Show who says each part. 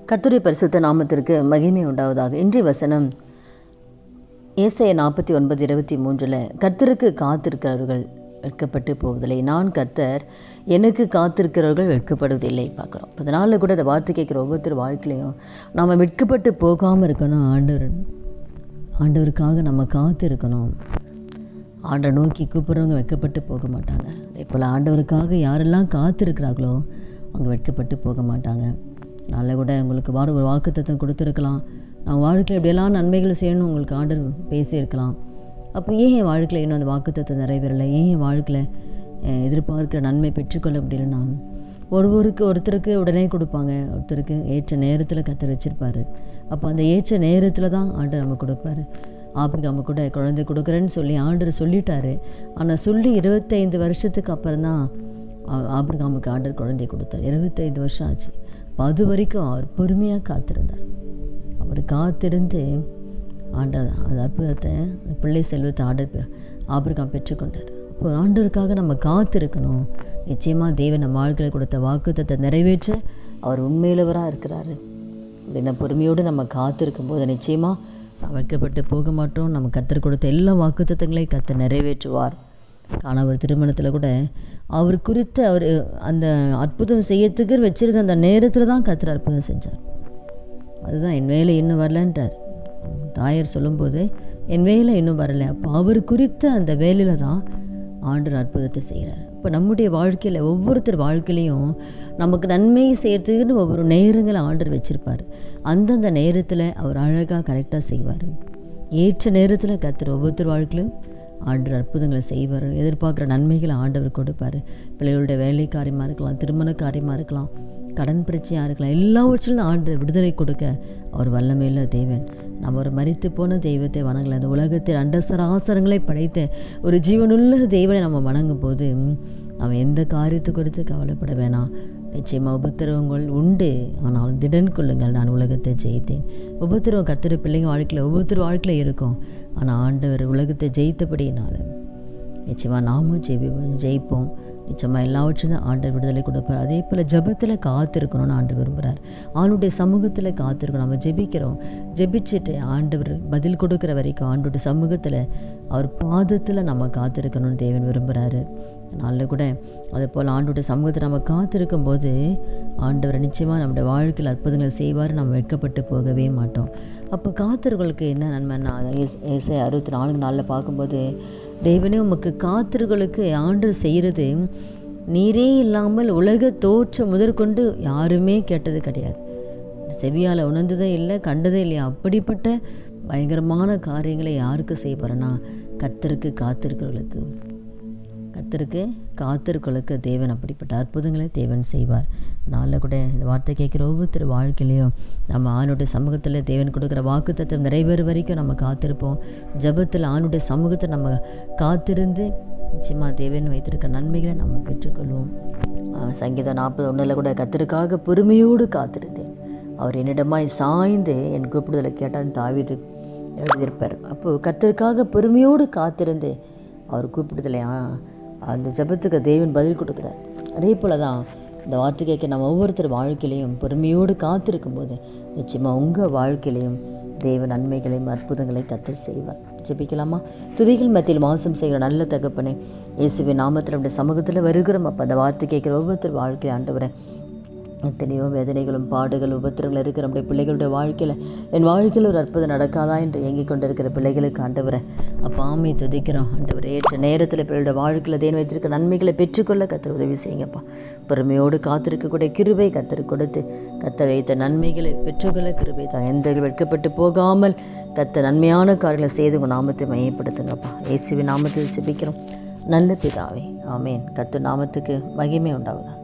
Speaker 1: கர்த்தருடைய பரிசுத்த நாமத்திற்கு மகிமை உண்டாவதாக. இன்றைய வசனம் ஏசாயா 49:23 கர்த்தருக்கு காத்திருக்கிறவர்கள் வெட்கப்பட்டு போவதில்லை, நான் கர்த்தர் எனக்கு காத்திருக்கிறவர்கள் வெட்கப்படுவதில்லை பார்க்குறோம். அதனால் கூட அந்த வார்த்தை கேட்குற ஒவ்வொருத்தர் வாழ்க்கையிலையும் நாம் வெட்கப்பட்டு போகாமல் இருக்கணும். ஆண்டவருக்காக நம்ம காத்திருக்கணும். ஆண்டை நோக்கி கூப்பிட்றவங்க வெட்கப்பட்டு போக மாட்டாங்க. அதே போல் ஆண்டவருக்காக யாரெல்லாம் காத்திருக்கிறார்களோ அவங்க வெட்கப்பட்டு போக மாட்டாங்க. நாளை கூட உங்களுக்கு ஒரு வாக்குத்தத்தம் கொடுத்துருக்கலாம். நான் வாழ்க்கையில் எப்படியெல்லாம் நன்மைகள் செய்யணும் உங்களுக்கு ஆண்டவர் பேசியிருக்கலாம். அப்போ ஏன் என் வாழ்க்கையில் இன்னும் அந்த வாக்குத்தத்தம் நிறைவேறலை, ஏன் என் வாழ்க்கையில் எதிர்பார்க்கிற நன்மை பெற்றுக்கொள்ள முடியலன்னா, ஒருத்தருக்கு உடனே கொடுப்பாங்க, ஒருத்தருக்கு ஏற்ற நேரத்தில் கத்தர் வச்சுருப்பார். அப்போ அந்த ஏற்ற நேரத்தில் தான் ஆண்டவர் நம்ம கொடுப்பாரு. ஆபிரகாமு கூட குழந்தை கொடுக்குறேன்னு சொல்லி ஆண்டவர் சொல்லிட்டாரு. ஆனால் சொல்லி 25 வருஷத்துக்கு அப்புறம் தான் ஆபிரகாமுக்கு ஆண்டவர் குழந்தை கொடுத்தார். 25 வருஷம் ஆச்சு. அது வரைக்கும் அவர் பொறுமையாக காத்திருந்தார். அவர் காத்திருந்து ஆண்டவர் அந்த அற்புதத்தை, அந்த பிள்ளை செல்வத்தை ஆபிரகாம் பெற்றுக்கொண்டார். அப்போ ஆண்டவருக்காக நம்ம காத்திருக்கணும். நிச்சயமாக தேவன் நம்ம வாழ்க்கையில் கொடுத்த வாக்குத்தத்தை நிறைவேற்ற அவர் உண்மையிலவராக இருக்கிறாரு. அப்படின்னா பொறுமையோடு நம்ம காத்திருக்கும் போது நிச்சயமாக நாம் வெட்கப்பட்டு போக மாட்டோம். நம்ம கர்த்தர் கொடுத்த எல்லா வாக்குத்தத்தங்களையும் கர்த்தர் நிறைவேற்றுவார். கணவர் திருமணத்தில் கூட அவர் குறித்து அவர் அந்த அற்புதம் செய்யறதுக்கு வச்சிருந்த அந்த நேரத்தில் தான் கர்த்தர் அற்புதம் செஞ்சார். அதுதான் என் வேலை இன்னும் வரலன்றார் தாயார் சொல்லும்போது, என் வேலை இன்னும் வரலை. அப்போ அவர் குறித்த அந்த வேலையில் தான் ஆண்டவர் அற்புதத்தை செய்கிறார். இப்போ நம்முடைய வாழ்க்கையில் ஒவ்வொருத்தர் வாழ்க்கையிலையும் நமக்கு நன்மை செய்யறதுக்குன்னு ஒவ்வொரு நேரங்களை ஆண்டவர் வச்சுருப்பார். அந்தந்த நேரத்தில் அவர் அழகாக கரெக்டாக செய்வார். ஏற்ற நேரத்தில் கர்த்தர் ஒவ்வொருத்தர் வாழ்க்கையிலும் ஆண்டவர் அற்புதங்களை செய்வார். எதிர்பார்க்குற நன்மைகளை ஆண்டவர் கொடுப்பார். பிள்ளைகளுடைய வேலை காரியமாக இருக்கலாம், திருமண காரியமாக இருக்கலாம், கடன் பிரச்சனையாக இருக்கலாம், எல்லாவற்றிலும் ஆண்டவர் விடுதலை கொடுக்க அவர் வல்லமையுள்ள தேவன். நம்ம ஒரு மரித்து போன தெய்வத்தை வணங்கலாம். அந்த உலகத்தில் அண்டசராசரங்களை படைத்த ஒரு ஜீவனுள்ள தெய்வனை நம்ம வணங்கும் போது நம்ம எந்த காரியத்தை குறித்து கவலைப்பட வேணாம். நிச்சயமாக உபத்திரவங்கள் உண்டு, ஆனால் திடன் கொள்ளுங்கள், நான் உலகத்தை ஜெயித்தேன். உபத்திரவம் கர்த்தருடைய பிள்ளைங்க வாழ்க்கையில் ஒவ்வொருத்தர் வாழ்க்கையில் இருக்கும். ஆனால் ஆண்டவர் உலகத்தை ஜெயித்தபடியினால நிச்சயமாக நாமும் ஜெயிப்போம். நிச்சயமாக எல்லாவற்றும் தான் ஆண்டவர் விடுதலை கொடுப்பார். அதே போல் ஜெபத்தில் காத்திருக்கணும்னு ஆண்டவர் விரும்புகிறார். ஆண்டுடைய சமூகத்தில் காத்திருக்கணும். நம்ம ஜெபிக்கிறோம், ஜெபிச்சுட்டு ஆண்டவர் பதில் கொடுக்குற வரைக்கும் ஆண்டுடைய சமூகத்தில் அவர் பாதத்தில் நம்ம காத்திருக்கணும்னு தேவன் விரும்புகிறாரு. நாளில் கூட அதே போல் ஆண்டுடைய சமூகத்தை நம்ம காத்திருக்கும் போது ஆண்டவர் நிச்சயமாக நம்முடைய வாழ்க்கையில் அற்புதங்கள் செய்வார். நம்ம வெட்கப்பட்டு போகவே மாட்டோம். அப்போ காத்திருகளுக்கு என்ன நன்மைன்னா, ஏசாயா 64:4 பார்க்கும்போது, தேவனே உமக்கு காத்திருகளுக்கு ஆண்டவர் செய்கிறது நீரே இல்லாமல் உலக தோற்றம் முதற்கொண்டு யாருமே கேட்டது கிடையாது, செவியால் உணர்ந்ததே இல்லை, கண்டதே இல்லையா. அப்படிப்பட்ட பயங்கரமான காரியங்களை யாருக்கு செய்ய போகிறேன்னா, கர்த்தருக்கு காத்திருக்களுக்கு தேவன் அப்படிப்பட்ட அற்புதங்களை தேவன் செய்வார். நாளில் கூட இந்த வார்த்தை கேட்குற ஒவ்வொருத்தர் வாழ்க்கையிலையும் நம்ம ஆணுடைய சமூகத்தில் தேவன் கொடுக்குற வாக்குத்தத்தம் நிறைவேறு வரைக்கும் நம்ம காத்திருப்போம். ஜெபத்தில் ஆணுடைய சமூகத்தை நம்ம காத்திருந்து நிச்சயமாக தேவன் வைத்திருக்க நன்மைகளை நம்ம பெற்றுக்கொள்வோம். சங்கீதம் 41 கூட கர்த்தருக்காக பொறுமையோடு காத்திருந்தேன், அவர் என்னிடமாய் சாய்ந்து என் கூப்பிடுதலை கேட்டான் தாவீது எழுதியிருப்பார். அப்போது கர்த்தருக்காக பொறுமையோடு காத்திருந்து அவர் கூப்பிடுதலை அந்த ஜெபத்துக்கு தேவன் பதில் கொடுக்குறார். அதே போல் தான் இந்த வார்த்தை கேட்க நம்ம ஒவ்வொருத்தர் வாழ்க்கையிலையும் பொறுமையோடு காத்திருக்கும் போது நிச்சயமாக உங்கள் வாழ்க்கையிலையும் தேவ நன்மைகளையும் அற்புதங்களை கர்த்தர் செய்வார். ஜெபிக்கலாமா? துதிகள் மத்தியில் வாசம் செய்கிற நல்ல தகப்பனே, இயேசுவின் நாமத்தில் நம்முடைய சமூகத்தில் வருகிறோம். அப்போ அந்த வார்த்தை கேட்குற ஒவ்வொருத்தர் வாழ்க்கையில் ஆண்டவரே, எத்தனையோ வேதனைகளும் பாடுகளும் உபத்திரங்கள் இருக்கிற நம்முடைய பிள்ளைகளுடைய வாழ்க்கையில் என் வாழ்க்கையில் ஒரு அற்புதம் நடக்காதா என்று இயங்கிக் கொண்டிருக்கிற பிள்ளைகளுக்கு ஆண்டவரை அப்பாமை துதிக்கிறோம். ஆண்டவரை ஏற்ற நேரத்தில் பிள்ளைகளுடைய வாழ்க்கையில் தேவன் வைத்திருக்க நன்மைகளை பெற்றுக்கொள்ள கர்த்தர் உதவி செய்யுங்கப்பா. பொறுமையோடு காத்திருக்கக்கூடிய கிருபை கர்த்தர் கொடுத்து கர்த்தர் வைத்த நன்மைகளை பெற்றுக்கொள்ள கிருபை தான். எந்த வெட்கப்பட்டு போகாமல் கர்த்தர் நன்மையான காரியங்களை செய்து உங்கள் நாமத்தை மையப்படுத்துங்கப்பா. இயேசுவின் நாமத்தில் ஜெபிக்கிறோம் நல்ல பிதாவே, ஆமேன். கர்த்தர் நாமத்துக்கு மகிமை உண்டாவதா.